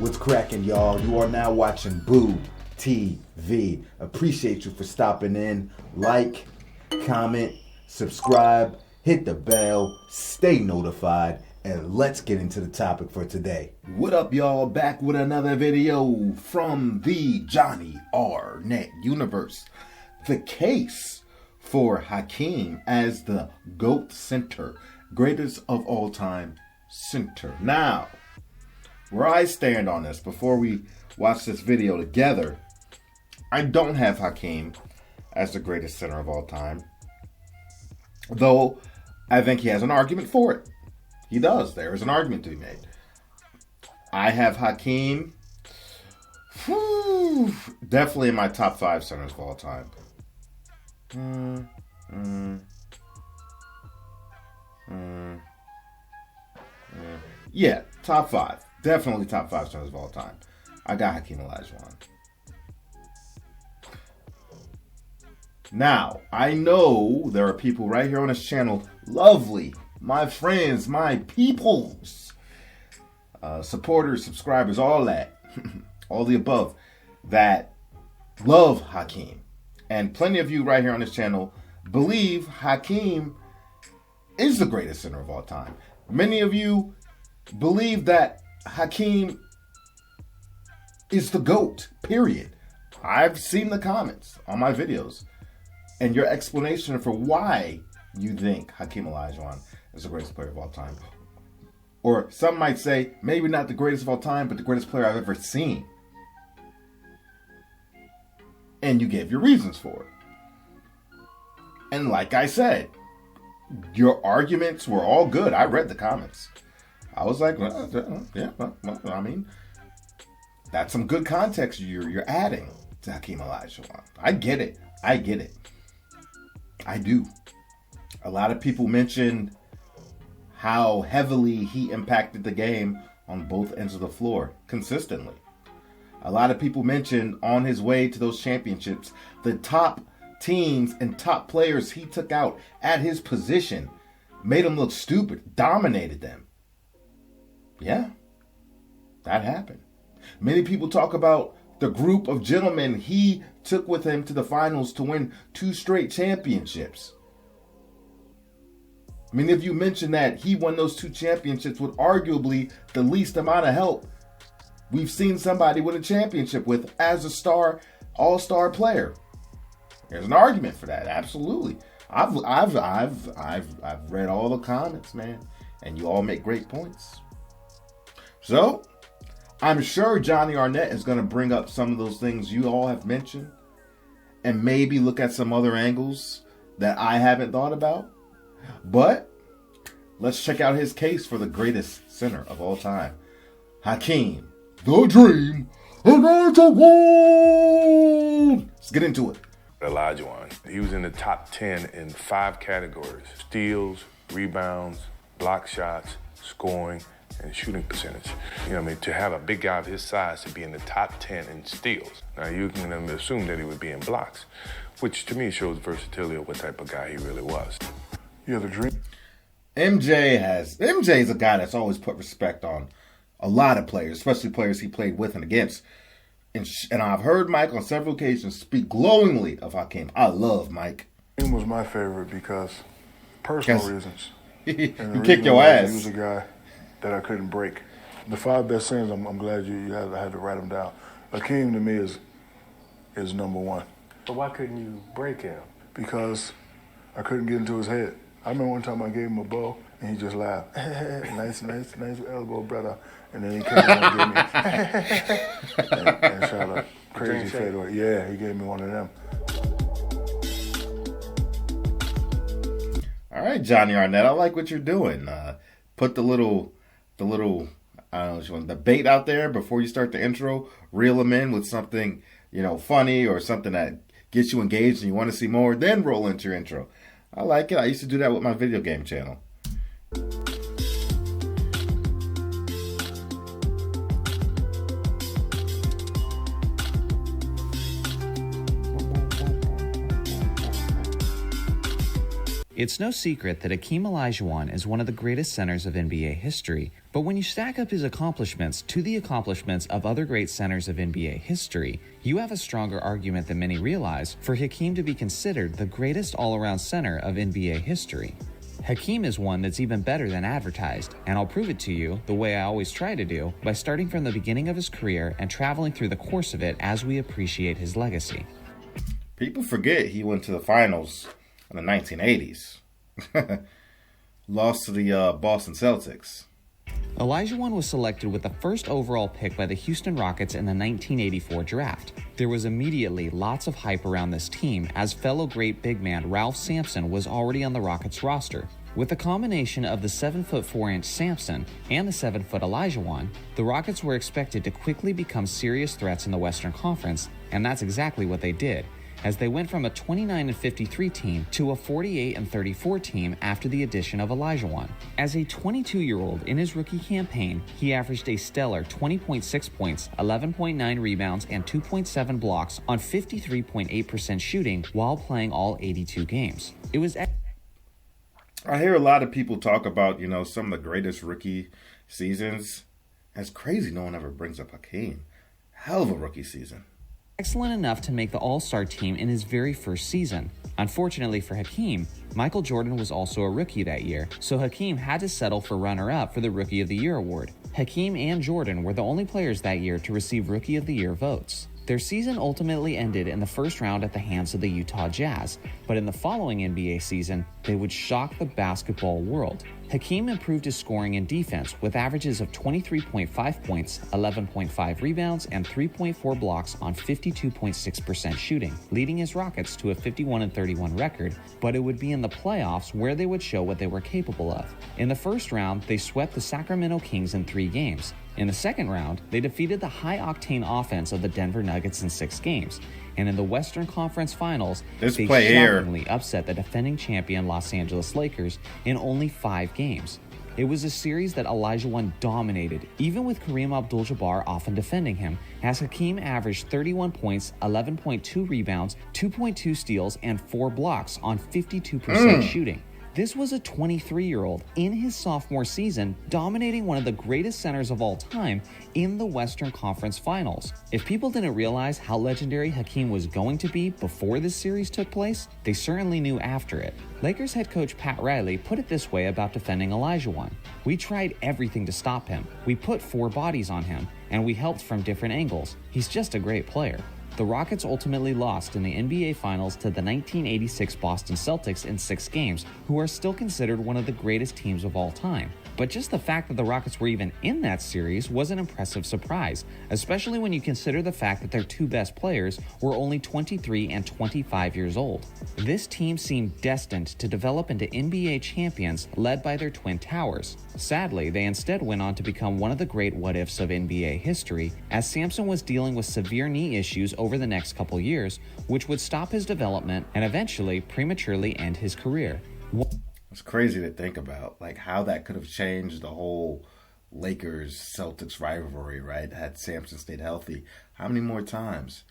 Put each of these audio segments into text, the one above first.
What's cracking, y'all? You are now watching Boo TV. Appreciate you for stopping in. Like, comment, subscribe, hit the bell, stay notified, and let's get into the topic for today. What up, y'all? Back with another video from the Johnny Arnett universe. The case for Hakeem as the GOAT center, greatest of all time center. Now, where I stand on this, before we watch this video together, I don't have Hakeem as the greatest center of all time. Though, I think he has an argument for it. He does. There is an argument to be made. I have Hakeem definitely in my top 5 centers of all time. Yeah, top 5. Definitely top 5 centers of all time. I got Hakeem Olajuwon. Now, I know there are people right here on this channel, lovely, my friends, my peoples, supporters, subscribers, all that, all the above, that love Hakeem. And plenty of you right here on this channel believe Hakeem is the greatest center of all time. Many of you believe that Hakeem is the GOAT, period. I've seen the comments on my videos and your explanation for why you think Hakeem Olajuwon is the greatest player of all time. Or some might say, maybe not the greatest of all time, but the greatest player I've ever seen. And you gave your reasons for it. And like I said, your arguments were all good. I read the comments. I was like, yeah, I mean, that's some good context you're adding to Hakeem Olajuwon. I get it. I do. A lot of people mentioned how heavily he impacted the game on both ends of the floor consistently. A lot of people mentioned on his way to those championships, the top teams and top players he took out at his position, made them look stupid, dominated them. Yeah, that happened. Many people talk about the group of gentlemen he took with him to the finals to win 2 straight championships. Many of you mentioned that he won those 2 championships with arguably the least amount of help we've seen somebody win a championship with as a star, all-star player. There's an argument for that, absolutely. I've read all the comments, man, and you all make great points. So, I'm sure Johnny Arnett is going to bring up some of those things you all have mentioned and maybe look at some other angles that I haven't thought about. But let's check out his case for the greatest center of all time. Hakeem, the Dream, Olajuwon. Let's get into it. Olajuwon. He was in the top 10 in 5 categories: steals, rebounds, block shots, scoring, and shooting percentage. You know what I mean? To have a big guy of his size to be in the top 10 in steals. Now you can assume that he would be in blocks, which to me shows versatility of what type of guy he really was. Yeah, the Dream. MJ is a guy that's always put respect on a lot of players, especially players he played with and against. And I've heard Mike on several occasions speak glowingly of Hakeem. I love Mike. He was my favorite because personal reasons. He kicked your ass. He was a guy that I couldn't break. The 5 best centers, I'm glad you had to write them down. Hakeem to me is number 1. But why couldn't you break him? Because I couldn't get into his head. I remember one time I gave him a bow and he just laughed. nice elbow, brother. And then he came and gave me and shot a crazy fadeaway. Yeah, he gave me one of them. All right, Johnny Arnett, I like what you're doing. Put the little, I don't know what you want, the bait out there before you start the intro. Reel them in with something, funny or something that gets you engaged and you want to see more. Then roll into your intro. I like it. I used to do that with my video game channel. It's no secret that Hakeem Olajuwon is one of the greatest centers of NBA history, but when you stack up his accomplishments to the accomplishments of other great centers of NBA history, you have a stronger argument than many realize for Hakeem to be considered the greatest all-around center of NBA history. Hakeem is one that's even better than advertised, and I'll prove it to you the way I always try to do by starting from the beginning of his career and traveling through the course of it as we appreciate his legacy. People forget he went to the finals in the 1980s. Lost to the Boston Celtics. Olajuwon was selected with the first overall pick by the Houston Rockets in the 1984 draft. There was immediately lots of hype around this team as fellow great big man Ralph Sampson was already on the Rockets roster. With the combination of the 7'4" Sampson and the 7-foot Olajuwon, the Rockets were expected to quickly become serious threats in the Western Conference, and that's exactly what they did, as they went from a 29-53 team to a 48-34 team after the addition of Olajuwon. As a 22-year-old in his rookie campaign, he averaged a stellar 20.6 points, 11.9 rebounds, and 2.7 blocks on 53.8% shooting while playing all 82 games. It was I hear a lot of people talk about, some of the greatest rookie seasons. It's crazy no one ever brings up Hakeem. Hell of a rookie season. Excellent enough to make the All-Star team in his very first season. Unfortunately for Hakeem, Michael Jordan was also a rookie that year, so Hakeem had to settle for runner-up for the Rookie of the Year award. Hakeem and Jordan were the only players that year to receive Rookie of the Year votes. Their season ultimately ended in the first round at the hands of the Utah Jazz, but in the following NBA season, they would shock the basketball world. Hakeem improved his scoring and defense with averages of 23.5 points, 11.5 rebounds, and 3.4 blocks on 52.6% shooting, leading his Rockets to a 51-31 record, but it would be in the playoffs where they would show what they were capable of. In the first round, they swept the Sacramento Kings in 3 games. In the second round, they defeated the high-octane offense of the Denver Nuggets in 6 games. And in the Western Conference Finals, they shockingly upset the defending champion Los Angeles Lakers in only 5 games. It was a series that Olajuwon dominated, even with Kareem Abdul-Jabbar often defending him, as Hakeem averaged 31 points, 11.2 rebounds, 2.2 steals, and 4 blocks on 52% shooting. This was a 23-year-old in his sophomore season dominating one of the greatest centers of all time in the Western Conference Finals. If people didn't realize how legendary Hakeem was going to be before this series took place, they certainly knew after it. Lakers head coach Pat Riley put it this way about defending Olajuwon: "We tried everything to stop him. We put 4 bodies on him, and we helped from different angles. He's just a great player." The Rockets ultimately lost in the NBA Finals to the 1986 Boston Celtics in 6 games, who are still considered one of the greatest teams of all time. But just the fact that the Rockets were even in that series was an impressive surprise, especially when you consider the fact that their 2 best players were only 23 and 25 years old. This team seemed destined to develop into NBA champions led by their twin towers. Sadly, they instead went on to become one of the great what-ifs of NBA history, as Sampson was dealing with severe knee issues over the next couple years, which would stop his development and eventually prematurely end his career. It's crazy to think about, like how that could have changed the whole Lakers-Celtics rivalry, right? Had Sampson stayed healthy, how many more times,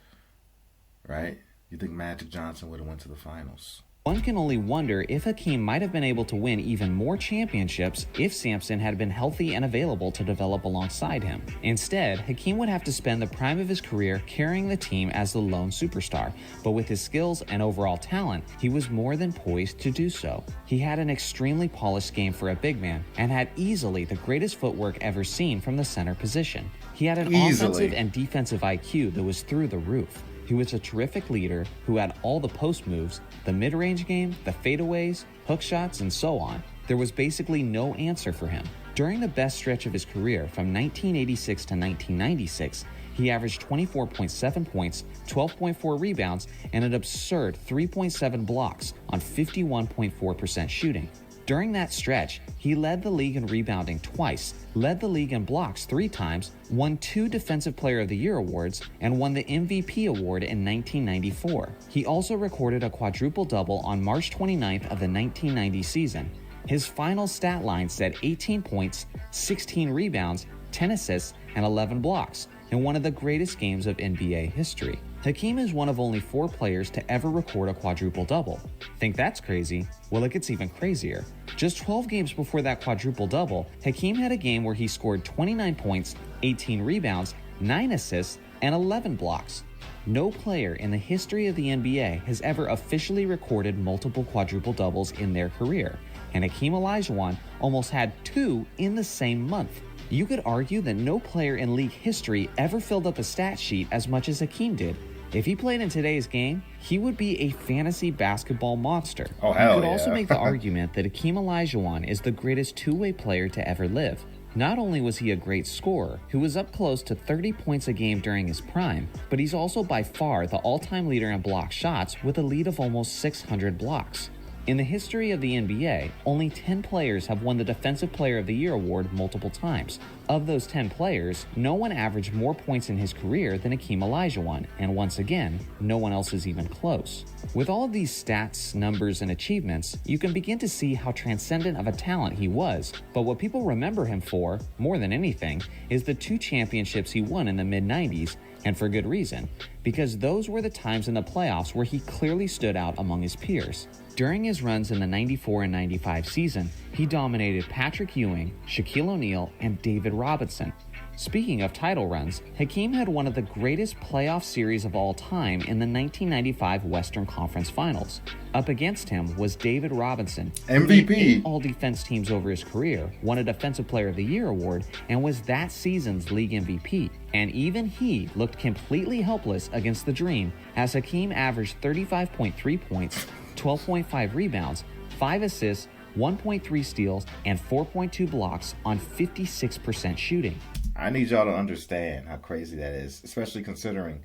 right? You think Magic Johnson would have went to the finals? One can only wonder if Hakeem might have been able to win even more championships if Sampson had been healthy and available to develop alongside him. Instead, Hakeem would have to spend the prime of his career carrying the team as the lone superstar, but with his skills and overall talent, he was more than poised to do so. He had an extremely polished game for a big man and had easily the greatest footwork ever seen from the center position. He had an offensive and defensive IQ that was through the roof. He was a terrific leader who had all the post moves, the mid-range game, the fadeaways, hook shots, and so on. There was basically no answer for him. During the best stretch of his career, from 1986 to 1996, he averaged 24.7 points, 12.4 rebounds, and an absurd 3.7 blocks on 51.4% shooting. During that stretch, he led the league in rebounding twice, led the league in blocks 3 times, won 2 Defensive Player of the Year awards, and won the MVP award in 1994. He also recorded a quadruple-double on March 29th of the 1990 season. His final stat line said 18 points, 16 rebounds, 10 assists, and 11 blocks in one of the greatest games of NBA history. Hakeem is one of only 4 players to ever record a quadruple-double. Think that's crazy? Well, it gets even crazier. Just 12 games before that quadruple-double, Hakeem had a game where he scored 29 points, 18 rebounds, 9 assists, and 11 blocks. No player in the history of the NBA has ever officially recorded multiple quadruple-doubles in their career, and Hakeem Olajuwon almost had 2 in the same month. You could argue that no player in league history ever filled up a stat sheet as much as Hakeem did. If he played in today's game, he would be a fantasy basketball monster. Oh, hell You could yeah. also make the argument that Hakeem Olajuwon is the greatest two-way player to ever live. Not only was he a great scorer, who was up close to 30 points a game during his prime, but he's also by far the all-time leader in block shots with a lead of almost 600 blocks. In the history of the NBA, only 10 players have won the Defensive Player of the Year award multiple times. Of those 10 players, no one averaged more points in his career than Hakeem Olajuwon, and once again, no one else is even close. With all of these stats, numbers, and achievements, you can begin to see how transcendent of a talent he was, but what people remember him for, more than anything, is the 2 championships he won in the mid-90s, and for good reason, because those were the times in the playoffs where he clearly stood out among his peers. During his runs in the 94 and 95 season, he dominated Patrick Ewing, Shaquille O'Neal, and David Robinson. Speaking of title runs, Hakeem had one of the greatest playoff series of all time in the 1995 Western Conference Finals. Up against him was David Robinson, who made MVP. 8 all-defense teams over his career, won a Defensive Player of the Year award, and was that season's league MVP. And even he looked completely helpless against the Dream, as Hakeem averaged 35.3 points, 12.5 rebounds, 5 assists, 1.3 steals, and 4.2 blocks on 56% shooting. I need y'all to understand how crazy that is, especially considering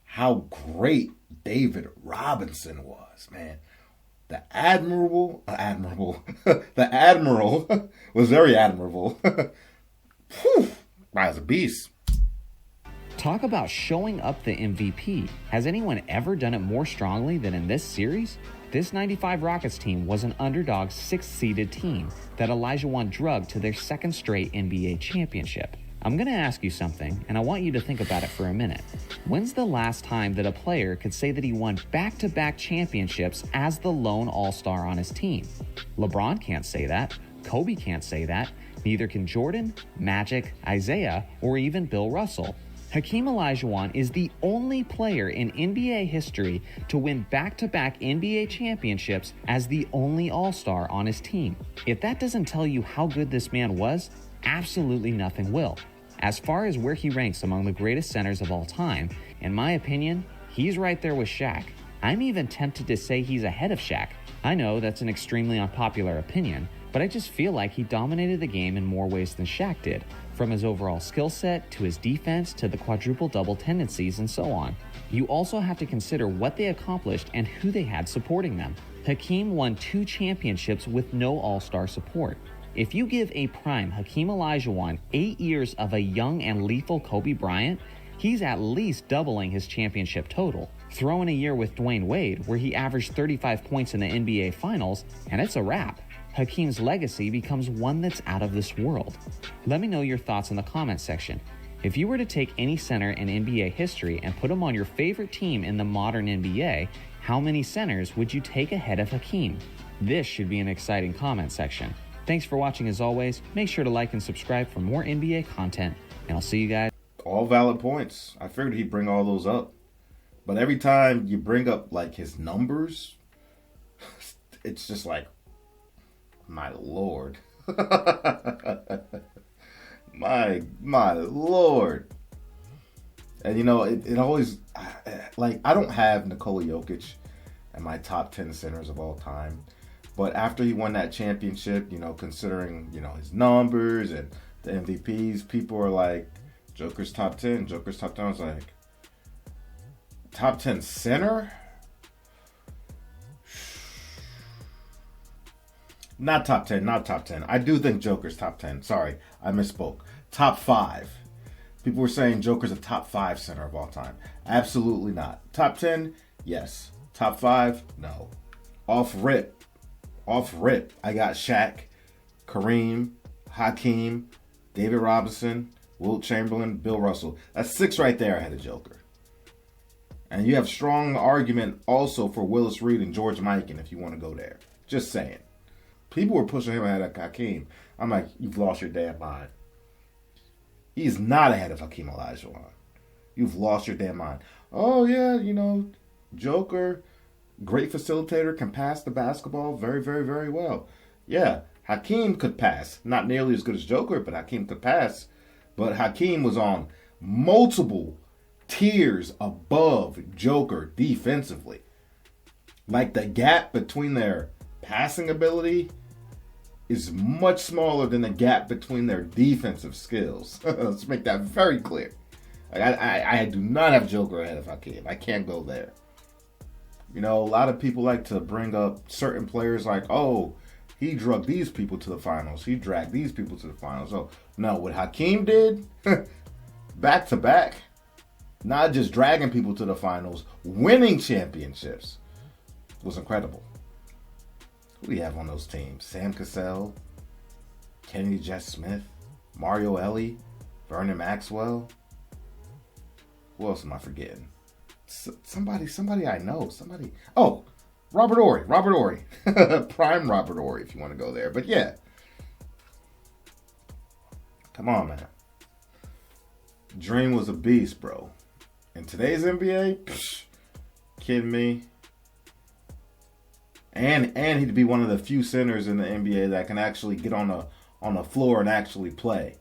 how great David Robinson was, man. The Admiral was very admirable. Whew, wow, was a beast. Talk about showing up the MVP. Has anyone ever done it more strongly than in this series? This 95 Rockets team was an underdog 6th-seeded team that Olajuwon drugged to their 2nd straight NBA championship. I'm going to ask you something, and I want you to think about it for a minute. When's the last time that a player could say that he won back-to-back championships as the lone all-star on his team? LeBron can't say that. Kobe can't say that. Neither can Jordan, Magic, Isaiah, or even Bill Russell. Hakeem Olajuwon is the only player in NBA history to win back-to-back NBA championships as the only All-Star on his team. If that doesn't tell you how good this man was, absolutely nothing will. As far as where he ranks among the greatest centers of all time, in my opinion, he's right there with Shaq. I'm even tempted to say he's ahead of Shaq. I know that's an extremely unpopular opinion, but I just feel like he dominated the game in more ways than Shaq did, from his overall skill set to his defense to the quadruple-double tendencies and so on. You also have to consider what they accomplished and who they had supporting them. Hakeem won 2 championships with no all-star support. If you give a prime Hakeem Olajuwon 8 years of a young and lethal Kobe Bryant, he's at least doubling his championship total. Throw in a year with Dwayne Wade, where he averaged 35 points in the NBA Finals, and it's a wrap. Hakeem's legacy becomes one that's out of this world. Let me know your thoughts in the comment section. If you were to take any center in NBA history and put him on your favorite team in the modern NBA, how many centers would you take ahead of Hakeem? This should be an exciting comment section. Thanks for watching as always. Make sure to like and subscribe for more NBA content, and I'll see you guys. All valid points. I figured he'd bring all those up. But every time you bring up like his numbers, it's just like, my Lord. my Lord. And you know, it always, like, I don't have Nikola Jokic in my top 10 centers of all time. But after he won that championship, you know, considering, you know, his numbers and the MVPs, people are like, Joker's top 10. Joker's top 10. I was like, top 10 center? Not top 10, not top 10. I do think Joker's top 10. Sorry, I misspoke. Top 5. People were saying Joker's a top 5 center of all time. Absolutely not. Top 10? Yes. Top 5? No. Off rip, I got Shaq, Kareem, Hakeem, David Robinson, Wilt Chamberlain, Bill Russell. That's 6 right there ahead of Joker. And you have strong argument also for Willis Reed and George Mikan if you want to go there. Just saying. People were pushing him ahead of Hakeem. I'm like, you've lost your damn mind. He's not ahead of Hakeem Olajuwon. You've lost your damn mind. Oh, yeah, Joker, great facilitator, can pass the basketball very, very, very well. Yeah, Hakeem could pass. Not nearly as good as Joker, but Hakeem could pass. But Hakeem was on multiple tiers above Joker defensively. Like, the gap between their passing ability is much smaller than the gap between their defensive skills. Let's make that very clear. I do not have Joker ahead of Hakeem. I can't go there. A lot of people like to bring up certain players like, oh, he drug these people to the finals. He dragged these people to the finals. So, no, what Hakeem did, back to back, not just dragging people to the finals, winning championships, was incredible. Who do you have on those teams? Sam Cassell, Kennedy Jet Smith, Mario Elie, Vernon Maxwell. Who else am I forgetting? Somebody I know. Oh, Robert Horry. Prime Robert Horry, if you want to go there. But yeah. Come on, man. Dream was a beast, bro. In today's NBA, kidding me? And he'd be one of the few centers in the NBA that can actually get on the floor and actually play.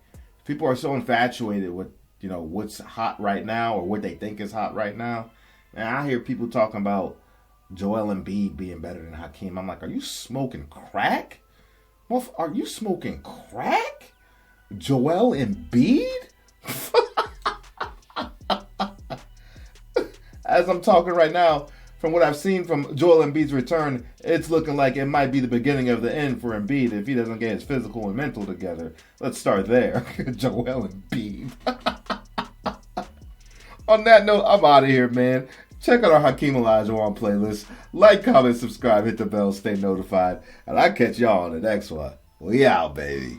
People are so infatuated with what's hot right now or what they think is hot right now. And I hear people talking about Joel Embiid being better than Hakeem. I'm like, are you smoking crack? Are you smoking crack? Joel Embiid? As I'm talking right now, from what I've seen from Joel Embiid's return, it's looking like it might be the beginning of the end for Embiid if he doesn't get his physical and mental together. Let's start there. Joel Embiid. On that note, I'm out of here, man. Check out our Hakeem Olajuwon playlist. Like, comment, subscribe, hit the bell, stay notified. And I'll catch y'all on the next one. We out, baby.